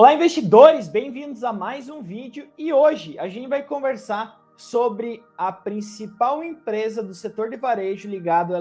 Olá, investidores! Bem-vindos a mais um vídeo e hoje a gente vai conversar sobre a principal empresa do setor de varejo ligado a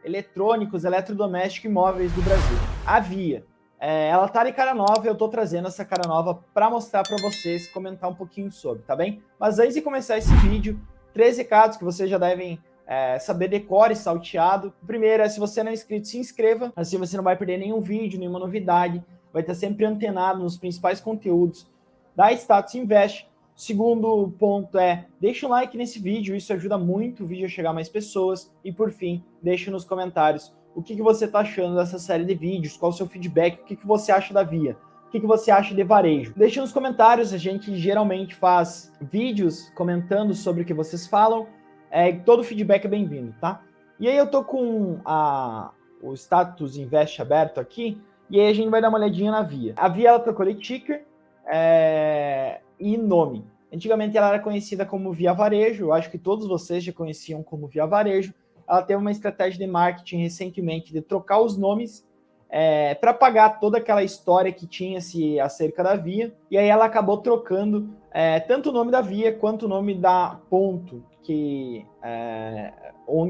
eletrônicos, eletrodomésticos e imóveis do Brasil, a Via. Ela tá de cara nova e eu tô trazendo essa cara nova para mostrar para vocês, comentar um pouquinho sobre, tá bem? Mas antes de começar esse vídeo, 3 recados que vocês já devem saber de cor e salteado. O primeiro é, se você não é inscrito, se inscreva, assim você não vai perder nenhum vídeo, nenhuma novidade, vai estar sempre antenado nos principais conteúdos da Status Invest. O segundo ponto é, deixa um like nesse vídeo, isso ajuda muito o vídeo a chegar a mais pessoas. E por fim, deixa nos comentários o que você está achando dessa série de vídeos, qual o seu feedback, o que você acha da Via, o que você acha de varejo. Deixa nos comentários, a gente geralmente faz vídeos comentando sobre o que vocês falam, todo feedback é bem-vindo, tá? E aí eu tô com o Status Invest aberto aqui, e aí a gente vai dar uma olhadinha na Via. A Via, ela trocou de ticker e nome. Antigamente ela era conhecida como Via Varejo, eu acho que todos vocês já conheciam como Via Varejo. Ela teve uma estratégia de marketing recentemente de trocar os nomes para pagar toda aquela história que tinha-se acerca da Via. E aí ela acabou trocando tanto o nome da Via quanto o nome da Ponto, que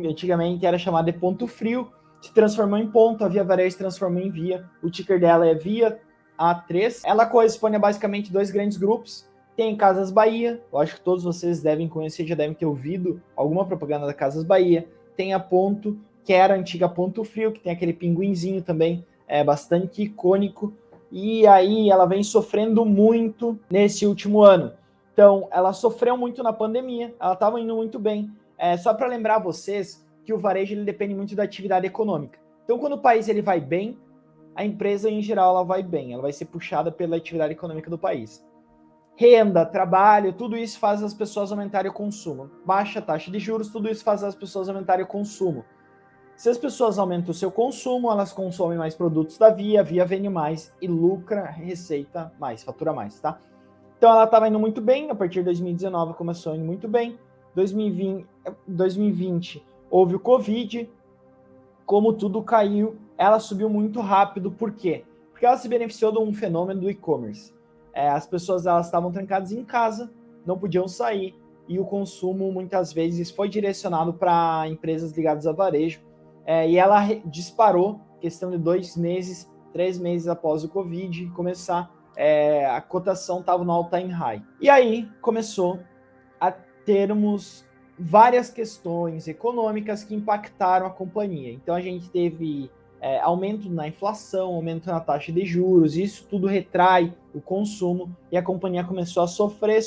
antigamente era chamada de Ponto Frio, se transformou em Ponto, a Via Varejo se transformou em Via. O ticker dela é Via A3. Ela corresponde a basicamente 2 grandes grupos. Tem Casas Bahia, eu acho que todos vocês devem conhecer, já devem ter ouvido alguma propaganda da Casas Bahia. Tem a Ponto, que era a antiga Ponto Frio, que tem aquele pinguinzinho também, bastante icônico. E aí ela vem sofrendo muito nesse último ano. Então, ela sofreu muito na pandemia, ela estava indo muito bem. Só para lembrar vocês que o varejo ele depende muito da atividade econômica. Então, quando o país ele vai bem, a empresa em geral ela vai bem, ela vai ser puxada pela atividade econômica do país. Renda, trabalho, tudo isso faz as pessoas aumentarem o consumo. Baixa taxa de juros, tudo isso faz as pessoas aumentarem o consumo. Se as pessoas aumentam o seu consumo, elas consomem mais produtos da Via, a Via vende mais e lucra, receita mais, fatura mais, tá? Então ela estava indo muito bem, a partir de 2019 começou indo muito bem. 2020 houve o Covid, como tudo caiu, ela subiu muito rápido. Por quê? Porque ela se beneficiou de um fenômeno do e-commerce. As pessoas elas estavam trancadas em casa, não podiam sair, e o consumo muitas vezes foi direcionado para empresas ligadas a varejo. E ela disparou, questão de 2 meses, 3 meses após o Covid começar, a cotação estava no all-time high. E aí começou a termos várias questões econômicas que impactaram a companhia. Então a gente teve aumento na inflação, aumento na taxa de juros, isso tudo retrai o consumo e a companhia começou a sofrer,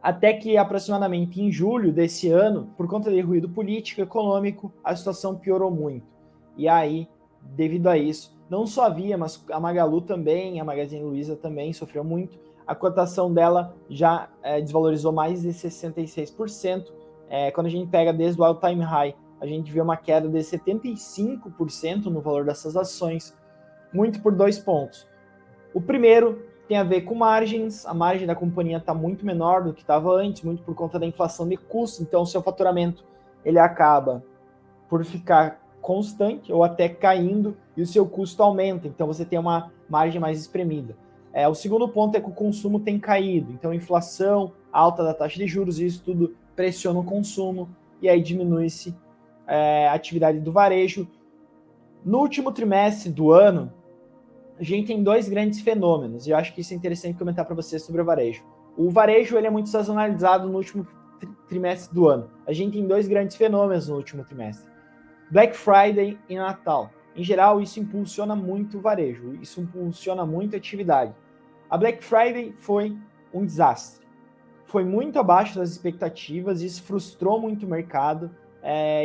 até que aproximadamente em julho desse ano, por conta de ruído político e econômico, a situação piorou muito. E aí, devido a isso, não só a Via, mas a Magalu também, a Magazine Luiza também sofreu muito. A cotação dela já desvalorizou mais de 66%. Quando a gente pega desde o all-time high, a gente vê uma queda de 75% no valor dessas ações, muito por 2 pontos. O primeiro tem a ver com margens, a margem da companhia está muito menor do que estava antes, muito por conta da inflação de custos, então o seu faturamento ele acaba por ficar constante ou até caindo e o seu custo aumenta, então você tem uma margem mais espremida. O segundo ponto é que o consumo tem caído, então inflação, alta da taxa de juros, isso tudo pressiona o consumo e aí diminui-se a atividade do varejo. No último trimestre do ano, a gente tem 2 grandes fenômenos, e eu acho que isso é interessante comentar para vocês sobre o varejo. O varejo ele é muito sazonalizado no último trimestre do ano. A gente tem 2 grandes fenômenos no último trimestre: Black Friday e Natal. Em geral, isso impulsiona muito o varejo, isso impulsiona muito a atividade. A Black Friday foi um desastre. Foi muito abaixo das expectativas, isso frustrou muito o mercado,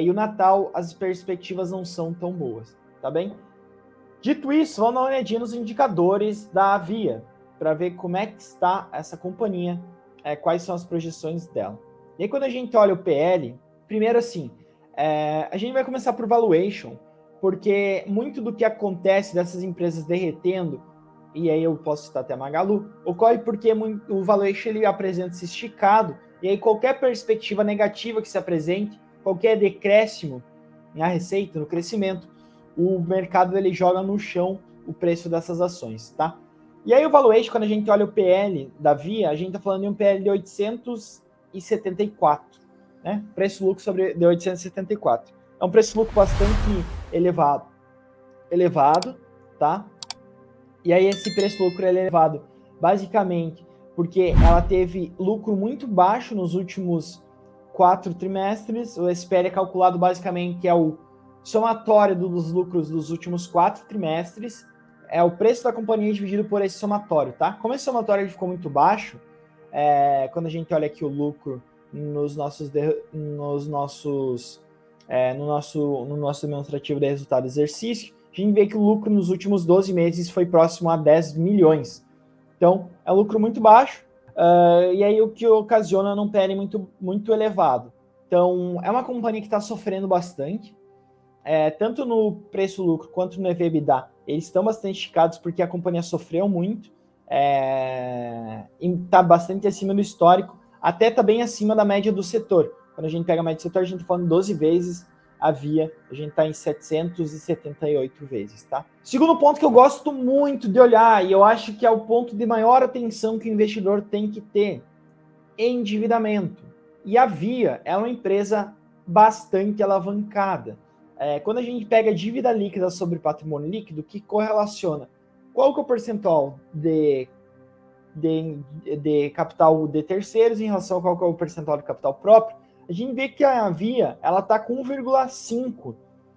e o Natal, as perspectivas não são tão boas, tá bem? Dito isso, vamos dar uma olhadinha nos indicadores da Via, para ver como é que está essa companhia, quais são as projeções dela. E aí, quando a gente olha o PL, primeiro assim, a gente vai começar por valuation, porque muito do que acontece dessas empresas derretendo, e aí eu posso citar até a Magalu, ocorre porque o valuation ele apresenta-se esticado, e aí qualquer perspectiva negativa que se apresente, qualquer decréscimo na receita, no crescimento, o mercado ele joga no chão o preço dessas ações, tá? E aí o valuation, quando a gente olha o PL da Via, a gente está falando de um PL de 874, né? Preço-lucro de 874. É um preço-lucro bastante elevado, tá? E aí esse preço-lucro é elevado basicamente porque ela teve lucro muito baixo nos últimos 4 trimestres. O SPL é calculado basicamente que é o somatório dos lucros dos últimos 4 trimestres. É o preço da companhia dividido por esse somatório, tá? Como esse somatório ficou muito baixo, quando a gente olha aqui o lucro no nosso demonstrativo de resultado do exercício, a gente vê que o lucro nos últimos 12 meses foi próximo a 10 milhões. Então, é um lucro muito baixo, e aí o que ocasiona um PL muito elevado. Então, é uma companhia que está sofrendo bastante, tanto no preço-lucro quanto no EV/EBITDA, eles estão bastante esticados porque a companhia sofreu muito, e está bastante acima do histórico, até está bem acima da média do setor. Quando a gente pega a média do setor, a gente está falando 12 vezes a Via, a gente está em 778 vezes, tá? Segundo ponto que eu gosto muito de olhar, e eu acho que é o ponto de maior atenção que o investidor tem que ter, endividamento. E a Via é uma empresa bastante alavancada. Quando a gente pega dívida líquida sobre patrimônio líquido, que correlaciona qual que é o percentual de capital de terceiros em relação a qual que é o percentual de capital próprio, a gente vê que a Via está com 1,5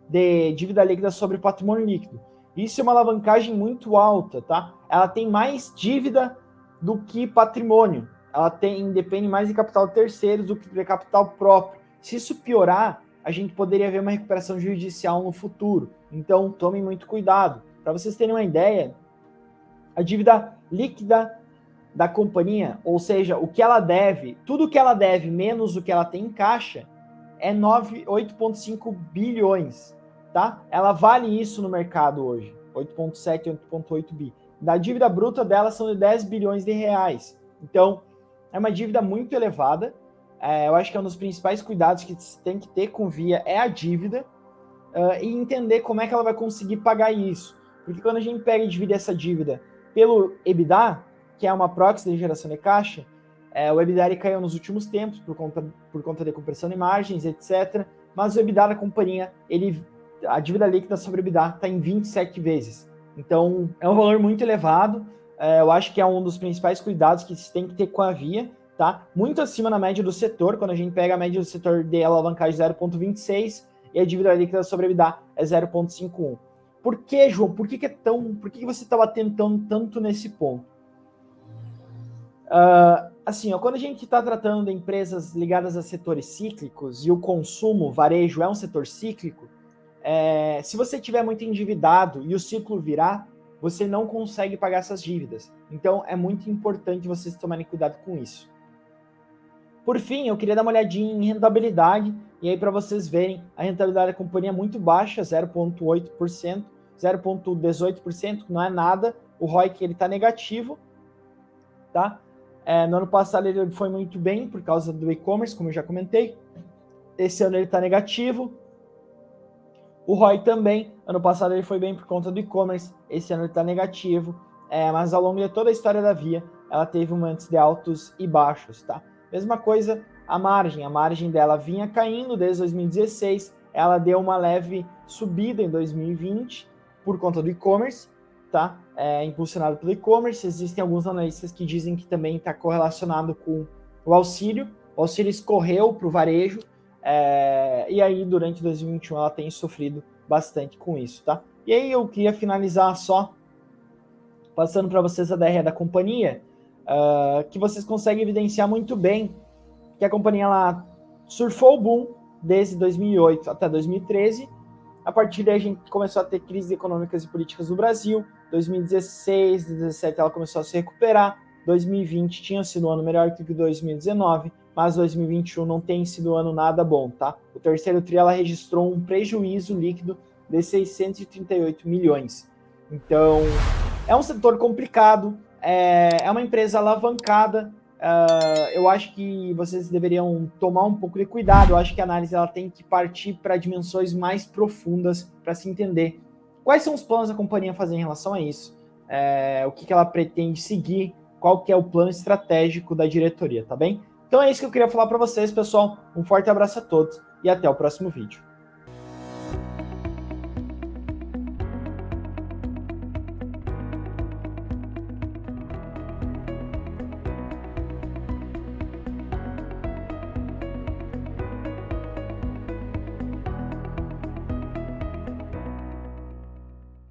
de dívida líquida sobre patrimônio líquido. Isso é uma alavancagem muito alta, tá? Ela tem mais dívida do que patrimônio. Ela depende mais de capital de terceiros do que de capital próprio. Se isso piorar, a gente poderia ver uma recuperação judicial no futuro. Então, tomem muito cuidado. Para vocês terem uma ideia, a dívida líquida da companhia, ou seja, o que ela deve, tudo que ela deve menos o que ela tem em caixa, é 8,5 bilhões, tá? Ela vale isso no mercado hoje, 8,7, 8,8 bi. Da dívida bruta dela são de 10 bilhões de reais. Então, é uma dívida muito elevada. Eu acho que é um dos principais cuidados que se tem que ter com Via é a dívida, e entender como é que ela vai conseguir pagar isso. Porque quando a gente pega e divide essa dívida pelo EBITDA, que é uma proxy de geração de caixa, o EBITDA caiu nos últimos tempos por conta de compressão de margens, etc. Mas o EBITDA da companhia, a dívida líquida sobre o EBITDA está em 27 vezes. Então, é um valor muito elevado. Eu acho que é um dos principais cuidados que se tem que ter com a Via, tá? Muito acima da média do setor. Quando a gente pega a média do setor de alavancagem 0,26 e a dívida líquida sobre o EBITDA é 0,51. Por que, João? Por que você está batendo tanto nesse ponto? Quando a gente está tratando de empresas ligadas a setores cíclicos e o consumo, varejo, é um setor cíclico, se você estiver muito endividado e o ciclo virar, você não consegue pagar essas dívidas. Então, é muito importante vocês tomarem cuidado com isso. Por fim, eu queria dar uma olhadinha em rentabilidade, e aí para vocês verem, a rentabilidade da companhia é muito baixa, 0,8%, 0,18%, não é nada. O ROIC está negativo, tá? No ano passado ele foi muito bem por causa do e-commerce, como eu já comentei. Esse ano ele está negativo. O ROI também, ano passado ele foi bem por conta do e-commerce, esse ano ele está negativo. Mas ao longo de toda a história da Via, ela teve momentos de altos e baixos, tá? Mesma coisa, a margem dela vinha caindo desde 2016, ela deu uma leve subida em 2020 por conta do e-commerce, tá? Impulsionado pelo e-commerce. Existem alguns analistas que dizem que também está correlacionado com o auxílio escorreu para o varejo, e aí durante 2021 ela tem sofrido bastante com isso, tá? E aí eu queria finalizar só passando para vocês a DRE da companhia, que vocês conseguem evidenciar muito bem que a companhia ela surfou o boom desde 2008 até 2013. A partir daí a gente começou a ter crises econômicas e políticas no Brasil. 2016, 2017 ela começou a se recuperar. 2020 tinha sido um ano melhor que 2019, mas 2021 não tem sido um ano nada bom, tá? O terceiro tri ela registrou um prejuízo líquido de 638 milhões. Então, é um setor complicado, é uma empresa alavancada. Eu acho que vocês deveriam tomar um pouco de cuidado. Eu acho que a análise ela tem que partir para dimensões mais profundas para se entender quais são os planos da companhia fazer em relação a isso, o que ela pretende seguir, qual que é o plano estratégico da diretoria, tá bem? Então é isso que eu queria falar para vocês, pessoal. Um forte abraço a todos e até o próximo vídeo.